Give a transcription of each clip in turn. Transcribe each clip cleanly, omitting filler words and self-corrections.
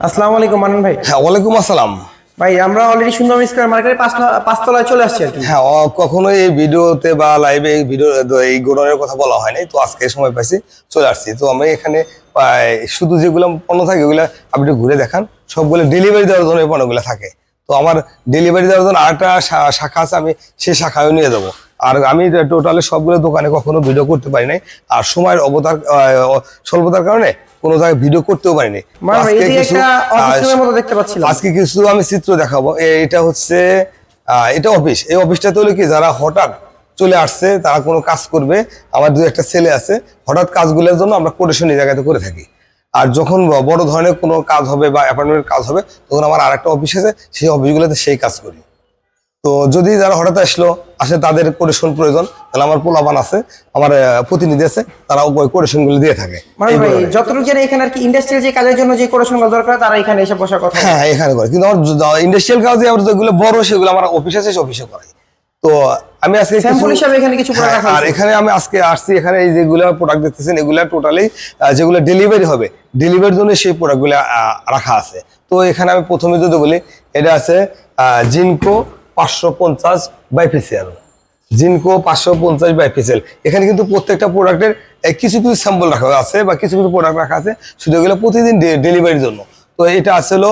আসসালামু আলাইকুম মান্নান ভাই। হ্যাঁ, ওয়ালাইকুম আসসালাম। ভাই আমরা অলরেডি সুন্দর স্কয়ার মার্কেটের পাঁচতলায় চলে আসছি আর কি। হ্যাঁ, কখনো এই ভিডিওতে বা লাইভে এই গোডাউনের কথা বলা হয় নাই, তো আজকে সময় পাইছি চলে আসছি। তো আমি এখানে শুধু যেগুলো পণ্য থাকে ওগুলো আপনি একটু ঘুরে দেখান। সবগুলো ডেলিভারি দেওয়ার জন্য এই পণ্যগুলো থাকে। তো আমার ডেলিভারি দেওয়ার জন্য আরেকটা শাখা আছে, আমি সেই শাখায়ও নিয়ে যাবো। আর আমি টোটালি সবগুলো দোকানে কখনো ভিডিও করতে পারি নাই, আর সময়ের স্বল্পতার কারণে কোনো জায়গায় ভিডিও করতেও পারিনি। আজকে কিছু আমি চিত্র দেখাবো। এটা হচ্ছে এটা অফিস। এই অফিসটাতে হলো কি, যারা হঠাৎ চলে আসছে, তারা কোনো কাজ করবে, আমার দু একটা ছেলে আছে, হঠাৎ কাজগুলোর জন্য আমরা কোটেশন এই জায়গাতে করে থাকি। আর যখন বড় ধরনের কোনো কাজ হবে বা অ্যাপার্টমেন্টের কাজ হবে, তখন আমার আরেকটা অফিস আছে, সেই অফিসগুলোতে সেই কাজ করি। তো যদি যারা হঠাৎ আসে তাদের কোটেশন প্রয়োজন, তাহলে আমার পোলাপান আছে, আমার প্রতিনিধি আছে, তারা ওই কোটেশন গুলো দিয়ে থাকে। যতটুকু জানি এখানে আর কি ইন্ডাস্ট্রিয়াল যে কাজের জন্য যে কোটেশন গুলো দরকার, তারা এখানে এসে বসার কথা। হ্যাঁ, এখানে করে। কিন্তু আমার ইন্ডাস্ট্রিয়াল কাজে আমার যেগুলো বড়, সেগুলো আমার অফিস আছে, অফিসে করাই। তো আমি আজকে স্যাম্পল হিসেবে এখানে কিছু প্রোডাক্ট রাখা আছে। আর এখানে আমি আজকে আসছি, এখানে এই যেগুলো প্রোডাক্ট দেখতেছেন, এগুলা টোটালি যেগুলো ডেলিভারি হবে, ডেলিভারির জন্য সেই প্রোডাক্টগুলো রাখা আছে। তো এখানে আমি প্রথমে যদি বলি, এটা আছে জিনকো 550 বাইফেসিয়াল। জিনকো 550 বাইফেসিয়াল। এখানে কিন্তু প্রত্যেকটা প্রোডাক্টের কিছু কিছু স্যাম্পল রাখা আছে বা কিছু কিছু প্রোডাক্ট রাখা আছে, শুধু এগুলো প্রতিদিন ডেলিভারির জন্য। তো এটা আসলে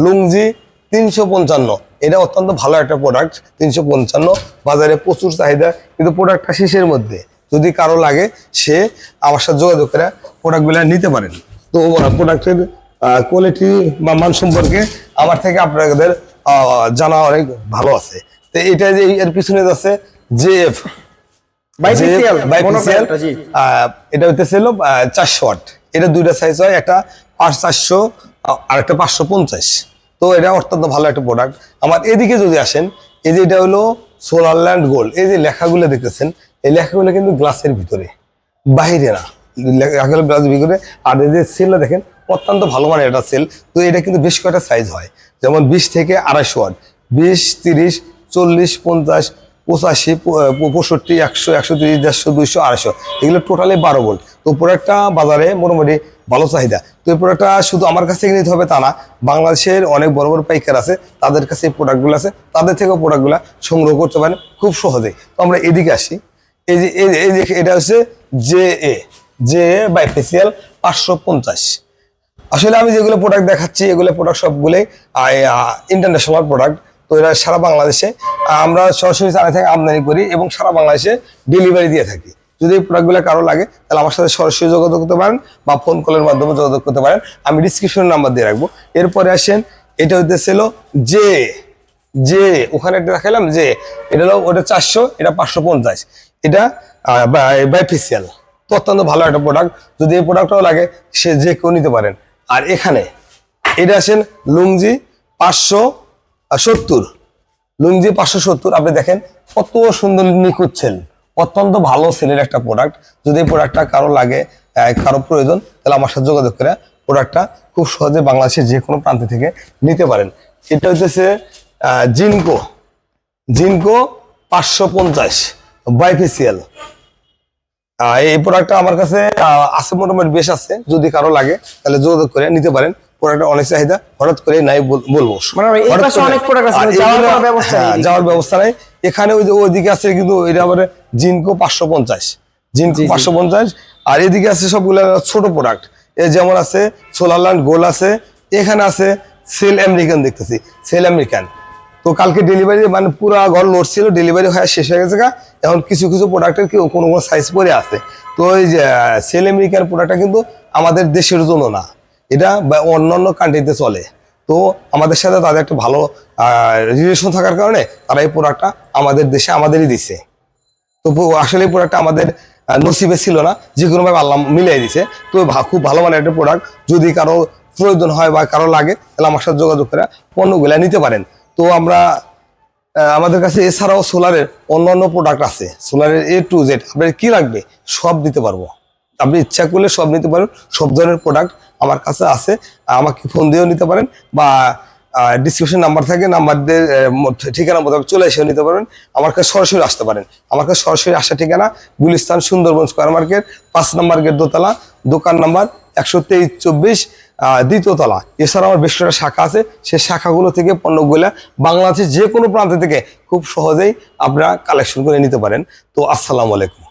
লুঙ্গজি 355। এটা অত্যন্ত ভালো একটা প্রোডাক্ট। 355 বাজারে প্রচুর চাহিদা, কিন্তু প্রোডাক্টটা শেষের মধ্যে। যদি কারো লাগে, সে আমার সাথে যোগাযোগ করে প্রোডাক্টগুলো নিতে পারেন। তো প্রোডাক্টের কোয়ালিটি বা মান সম্পর্কে আমার থেকে আপনাদের জানা অনেক ভালো আছে। তো এটা যে এর পিছনে আছে জেএফ বাইফেসিয়াল, এটা হইতেছিল 400 ওয়াট। এটা দুইটা সাইজ হয়, একটা 400 আর একটা 550। তো এটা অত্যন্ত ভালো একটা প্রোডাক্ট। আমার এদিকে যদি আসেন, এই যে এটা হলো সোলারল্যান্ড গোল্ড। এই যে লেখাগুলো দেখতেছেন, এই লেখাগুলো কিন্তু গ্লাসের ভিতরে, বাহিরে না, লেখাগুলো গ্লাসের ভিতরে। আর এই যে সেলটা দেখেন, অত্যন্ত ভালো মানের একটা সেল। তো এটা কিন্তু বেশ কয়েকটা সাইজ হয়, যেমন 20 থেকে 250 ওয়াট, 20, 30, 40, 50, 85, 65, 100, 130, 150, 200, 250। এগুলো টোটালি 12 ভোল্ট। তো প্রোডাক্টটা বাজারে মোটামুটি ভালো চাহিদা। তো এই প্রোডাক্টটা শুধু আমার কাছে নিতে হবে তা না, বাংলাদেশের অনেক বড় বড় পাইকার আছে, তাদের কাছে এই প্রোডাক্টগুলো আছে, তাদের থেকেও প্রোডাক্টগুলো সংগ্রহ করতে পারেন খুব সহজেই। তো আমরা এদিকে আসি। এই যে এটা হচ্ছে জে বাইফেসিয়াল 550। আসলে আমি যেগুলো প্রোডাক্ট দেখাচ্ছি, এগুলো প্রোডাক্ট সবগুলোই ইন্টারন্যাশনাল প্রোডাক্ট। তো এরা সারা বাংলাদেশে, আমরা সরাসরি চায়না থেকে আমদানি করি এবং সারা বাংলাদেশে ডেলিভারি দিয়ে থাকি। যদি এই প্রোডাক্টগুলো কারো লাগে, তাহলে আমার সাথে সরাসরি যোগাযোগ করতে পারেন বা ফোন কলের মাধ্যমে যোগাযোগ করতে পারেন। আমি ডিসক্রিপশনের নাম্বার দিয়ে রাখবো। এরপরে আসেন, এটা হইতেছিল যে ওখানে একটা দেখালাম, যে এটা হলো ওটা 400, এটা 550। এটা বাইফেসিয়াল। তো অত্যন্ত ভালো একটা প্রোডাক্ট। যদি এই প্রোডাক্টটাও লাগে, সে যে কেউ নিতে পারেন। আর এখানে এটা আসেন লুঙ্গজি 570। লুঙ্গজি 570, আপনি দেখেন কত সুন্দর নিখুঁত সেল, অত্যন্ত ভালো সেলের একটা প্রোডাক্ট। যদি এই প্রোডাক্টটা কারো লাগে, কারো প্রয়োজন, তাহলে আমার সাথে যোগাযোগ করে প্রোডাক্টটা খুব সহজে বাংলাদেশের যে কোনো প্রান্ত থেকে নিতে পারেন। এটা হচ্ছে জিনকো 550 বাইফেসিয়াল। এই প্রোডাক্টটা আমার কাছে আছে, মোটামুটি বেশ আছে। যদি কারো লাগে, তাহলে যোগাযোগ করে নিতে পারেন। প্রোডাক্টটা অনেক চাহিদা, হঠাৎ করে নাই বলবো, যাওয়ার ব্যবস্থা নাই। এখানে ওই যে ওইদিকে আছে, কিন্তু এটা আবার জিনকো 550, জিনকো 550। আর এদিকে আছে সবগুলো ছোট প্রোডাক্ট। যেমন আছে সোলারল্যান্ড গোল্ড আছে, এখানে আছে সেল আমেরিকান, দেখতেছি সেল আমেরিকান। তো কালকে ডেলিভারি, মানে পুরো ঘর লোড ছিল, ডেলিভারি হয়ে শেষ হয়ে গেছে। এখন কিছু কিছু প্রোডাক্টের কোনো কোনো সাইজ পরে আছে। তো এই যে সেল আমেরিকান প্রোডাক্টটা কিন্তু আমাদের দেশের জন্য না, এটা অন্যান্য কান্ট্রিতে চলে। তো আমাদের সাথে তাদের একটা ভালো রিলেশন থাকার কারণে তারা এই প্রোডাক্টটা আমাদের দেশে আমাদেরই দিছে। তো আসলে এই প্রোডাক্টটা আমাদের নসিবে ছিল না, যে কোনোভাবে আল্লাহ মিলিয়ে দিছে। তো খুব ভালো মানের একটা প্রোডাক্ট। যদি কারো প্রয়োজন হয় বা কারো লাগে, তাহলে আমার সাথে যোগাযোগ করে পণ্যগুলা নিতে পারেন। তো আমাদের কাছে এছাড়াও সোলারের অন্যান্য প্রোডাক্ট আছে, সোলারের A to Z। আপনার কি লাগবে সব দিতে পারবো, আপনি ইচ্ছা করলে সব নিতে পারেন। সব ধরনের প্রোডাক্ট আমার কাছে আছে, আমাকে ফোন দিয়েও নিতে পারেন, বা ডিসক্রিপশন নাম্বার থাকে, নাম্বারদের ঠিকানা মোতাবেক চলে এসেও নিতে পারেন। আমার কাছে সরাসরি আসতে পারেন। আমার কাছে সরাসরি আসা ঠিকানা গুলিস্তান সুন্দরবন স্কয়ার মার্কেট 5 নম্বর গেট, দোতলা, দোকান নাম্বার 123-24, দ্বিতীয় তলা। এছাড়া আমার বেশ কয়েকটা শাখা আছে, সেই শাখাগুলো থেকে পণ্যগুলা বাংলাদেশের যে কোনো প্রান্ত থেকে খুব সহজেই আপনারা কালেকশন করে নিতে পারেন। তো আসসালামু আলাইকুম।